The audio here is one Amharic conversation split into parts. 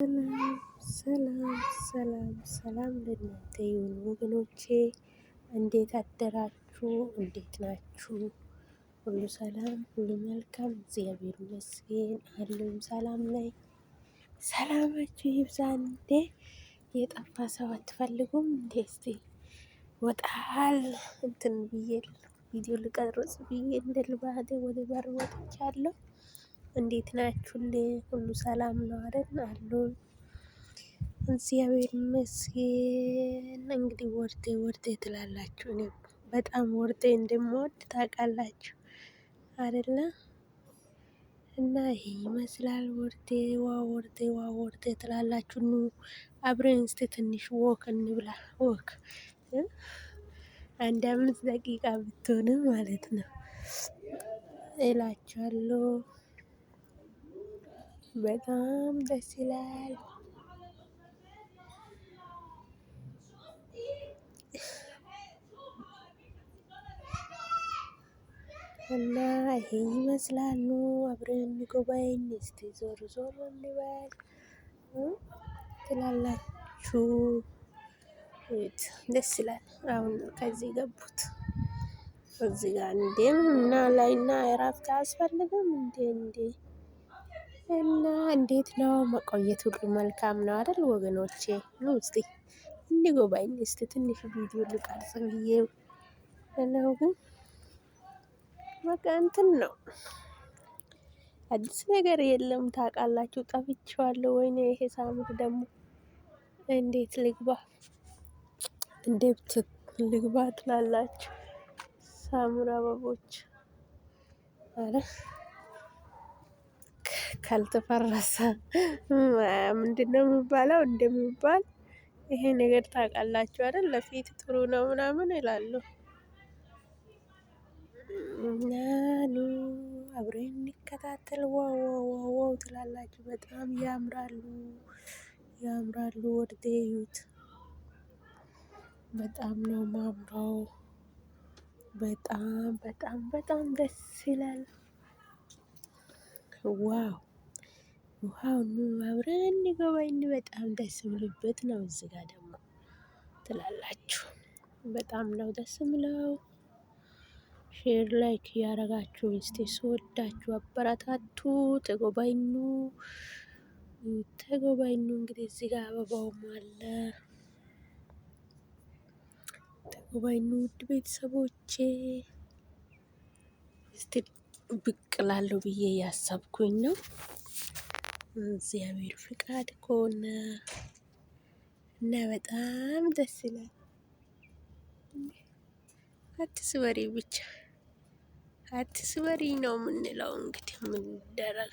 ሰላም ሰላም ሰላም ሰላም ለእናንተ ይሁን ወገኖቼ፣ እንዴት አደራችሁ? እንዴት ናችሁ? ሁሉ ሰላም፣ ሁሉ መልካም፣ እግዚአብሔር ይመስገን አለሁኝ። ሰላም ላይ ሰላማችሁ ይብዛ። እንዴ የጠፋ ሰው አትፈልጉም እንዴ? እስቲ ወጣል እንትን ብዬ ቪዲዮ ልቀርጽ ብዬ እንደ ልባዴ ወደ በር ወጥቻለሁ። እንዴት ናችሁልኝ? ሁሉ ሰላም ነው አይደል? አሉ እግዚአብሔር ይመስገን። እንግዲህ ወርዴ ትላላችሁ። እኔ በጣም ወርዴ እንደምወድ ታውቃላችሁ አይደለ? እና ይሄ ይመስላል ወርዴ። ወርዴ ትላላችሁ። ኑ አብረን እስቲ ትንሽ ወክ እንብላ። ወክ አንድ 5 ደቂቃ ብትሆንም ማለት ነው እላችኋለሁ። በጣም ደስ ይላል። እና ይሄ ይመስላሉ። አብረን እንጎባኝ እስቲ ዞር ዞር እንበል ትላላችሁ። ደስ ይላል። አሁን ከዚህ ገቡት እዚህ ጋር እንዴም እና ላይና እረፍት አያስፈልግም እንዴ? እና እንዴት ነው መቆየት? ሁሉ መልካም ነው አይደል ወገኖቼ? ነው እስቲ እንጎባኝ እስቲ ትንሽ ቪዲዮ ልቀርጽ ብዬ ነው። ግን በቃ እንትን ነው አዲስ ነገር የለም ታውቃላችሁ። ጠፍቼዋለሁ። ወይኔ ይሄ ሳምንት ደግሞ እንዴት ልግባ ልግባ ትላላችሁ። ሳሙራ አበቦች አረ ካልተፈረሰ ምንድነው የሚባለው? እንደሚባል ይሄ ነገር ታውቃላችሁ አይደል? ለፊት ጥሩ ነው ምናምን ይላሉ። እና ኑ አብረን እንከታተል። ዋው ትላላችሁ። በጣም ያምራሉ። ወርዴ እዩት። በጣም ነው ማምረው። በጣም ደስ ይላል። ዋው ውሃው አብረን እንጎባኝ። በጣም ደስ የሚልበት ነው። እዚህ ጋር ደግሞ ትላላችሁ። በጣም ነው ደስ የሚለው። ሼር ላይክ ያረጋችሁ እስቲ ስወዳችሁ አበረታቱ። ተጎባኙ። እንግዲህ እዚህ ጋር አበባውም አለ። ተጎባኙ ውድ ቤተሰቦቼ። እስቲ ብቅ እላለሁ ብዬ ያሰብኩኝ ነው። እግዚአብሔር ፍቃድ ከሆነ እና በጣም ደስ ይላል። አትስበሪ ብቻ አትስበሪ ነው የምንለው። እንግዲህ ምን ይደረግ።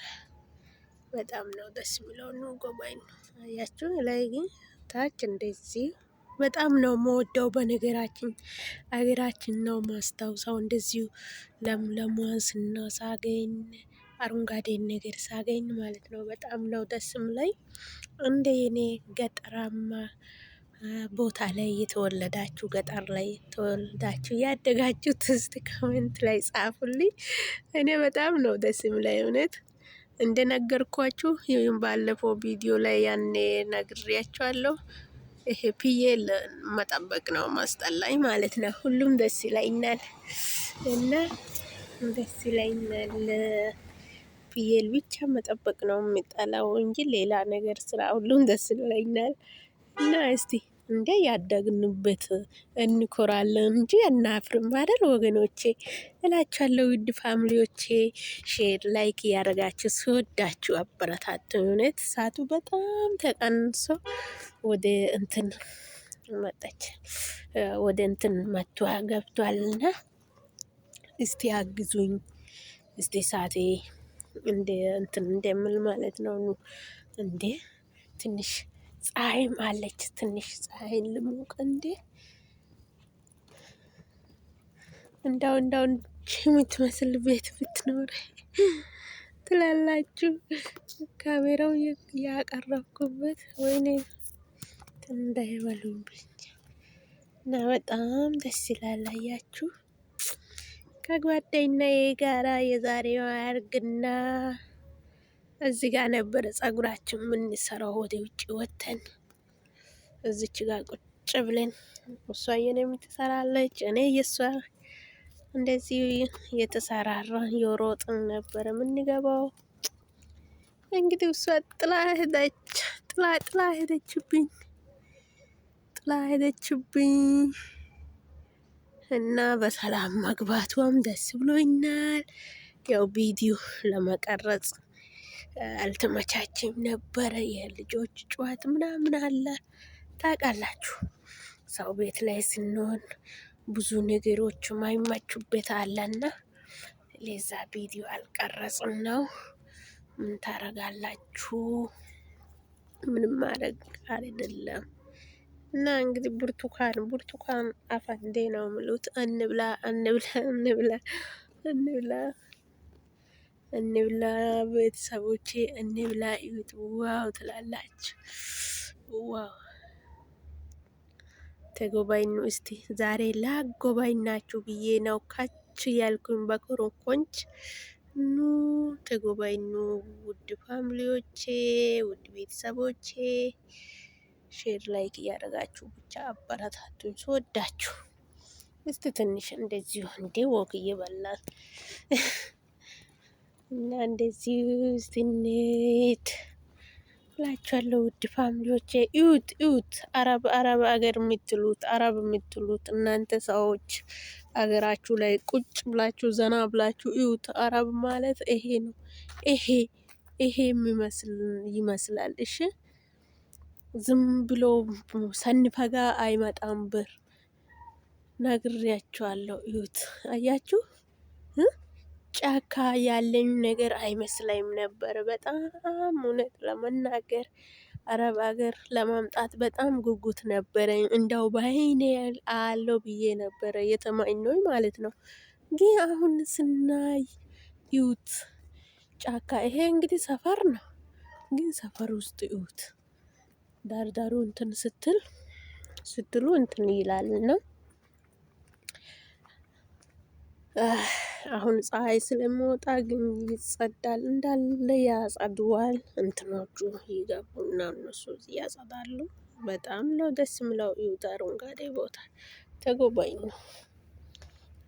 በጣም ነው ደስ የሚለው። ነው ጎባኝ ነው። አያችሁ ላይ ግን ታች እንደዚህ በጣም ነው የምወደው። በነገራችን አገራችን ነው ማስታውሰው እንደዚሁ ለምለሟን ሳገኝ አረንጓዴ ነገር ሳገኝ ማለት ነው በጣም ነው ደስ የሚለኝ። እንደ የኔ ገጠራማ ቦታ ላይ የተወለዳችሁ ገጠር ላይ ተወልዳችሁ ያደጋችሁት እስቲ ኮሜንት ላይ ጻፉልኝ። እኔ በጣም ነው ደስ የሚለኝ እውነት። እንደነገርኳችሁ ይሄን ባለፈው ቪዲዮ ላይ ያኔ ነግሬያችኋለሁ። ይሄ ፍየል መጠበቅ ነው ማስጠላኝ ማለት ነው። ሁሉም ደስ ይለኛል እና ደስ ይለኛል። ፍየል ብቻ መጠበቅ ነው የሚጠላው እንጂ ሌላ ነገር ስራ ሁሉም ደስ ይለኛል። እና እስቲ እንደ ያደግንበት እንኮራለን እንጂ አናፍርም አይደል ወገኖቼ እላችኋለሁ። ውድ ፋሚሊዎቼ ሼር ላይክ እያደረጋችሁ ስወዳችሁ አበረታቱኝ። እውነት ሰዓቱ በጣም ተቀንሶ ወደ እንትን መጣች ወደ እንትን ገብቷልና እስቲ አግዙኝ። እስቲ ሰዓቴ እንደ እንትን እንደምል ማለት ነው። እንዴ ትንሽ ፀሐይም አለች። ትንሽ ፀሐይን ልሙቅ እንዴ እንዳው የምትመስል ቤት ብትኖር ትላላችሁ። ካሜራው ያቀረብኩበት ወይኔ እንዳይበሉብኝ እና በጣም ደስ ይላል። አያችሁ ከጓደኛዬ ጋራ የዛሬዋ ያርግና እዚህ ጋር ነበረ ጸጉራችን የምንሰራው ወደ ውጭ ወተን እዚች ጋር ቁጭ ብለን እሷ የኔ የምትሰራለች እኔ የሷ እንደዚህ የተሰራራ የሮጥን ነበረ የምንገባው። እንግዲህ እሷ ጥላ ሄደች፣ ጥላ ሄደችብኝ፣ ጥላ ሄደችብኝ እና በሰላም መግባቷም ደስ ብሎኛል። ያው ቪዲዮ ለመቀረጽ አልተመቻችም ነበረ። የልጆች ጨዋታ ምናምን አለ ታውቃላችሁ። ሰው ቤት ላይ ስንሆን ብዙ ነገሮች ማይመቹበት አለና ለዛ ቪዲዮ አልቀረጽም ነው። ምን ታረጋላችሁ? ምንም ማድረግ አይደለም። እና እንግዲህ ብርቱካን አፈንዴ ነው የሚሉት። እንብላ እንብላ እንብላ እንብላ እንብላ ቤተሰቦቼ እንብላ። እዩት፣ ዋው ትላላችሁ። ዋው ተጎባኙ። እስቲ ዛሬ ላጎባኛችሁ ብዬ ነው ካች ያልኩኝ በኮረኮንች። ኑ ተጎባኙ ውድ ፋሚሊዎቼ፣ ውድ ቤተሰቦቼ፣ ሼር ላይክ እያደረጋችሁ ብቻ አበረታቱኝ ስወዳችሁ። እስቲ ትንሽ እንደዚሁ እንዴ ወክ እየበላን እና እንደዚህ ስንሄድ እላችኋለሁ ውድ ፋሚሊዎቼ። እዩት እዩት፣ አረብ አገር የምትሉት እናንተ ሰዎች አገራችሁ ላይ ቁጭ ብላችሁ ዘና ብላችሁ እዩት። አረብ ማለት ይሄ ነው። ይሄ ይመስላል። እሺ ዝም ብሎ ሰንፈጋ አይመጣም ብር። ነግሬያችኋለሁ። እዩት፣ አያችሁ። ጫካ ያለኝ ነገር አይመስለኝም ነበር። በጣም እውነት ለመናገር አረብ ሀገር ለማምጣት በጣም ጉጉት ነበረኝ። እንደው በአይኔ አለው ብዬ ነበረ የተመኘሁኝ ማለት ነው። ግን አሁን ስናይ እዩት፣ ጫካ። ይሄ እንግዲህ ሰፈር ነው፣ ግን ሰፈር ውስጥ እዩት። ዳርዳሩ እንትን ስትሉ እንትን ይላልና አሁን ፀሐይ ስለሚወጣ ግን ይጸዳል እንዳለ ያጸድዋል። እንትኖቹ ይገቡና እነሱ ያጸዳሉ። በጣም ነው ደስ የሚለው። እዩት፣ አረንጓዴ ቦታ ተጎባኝ ነው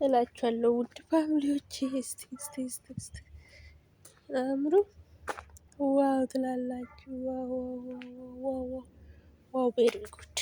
እላችኋለሁ ውድ ፋሚሊዎቼ። እስቲ አምሩ ዋው ትላላችሁ። ዋው ቤሪ ጉድ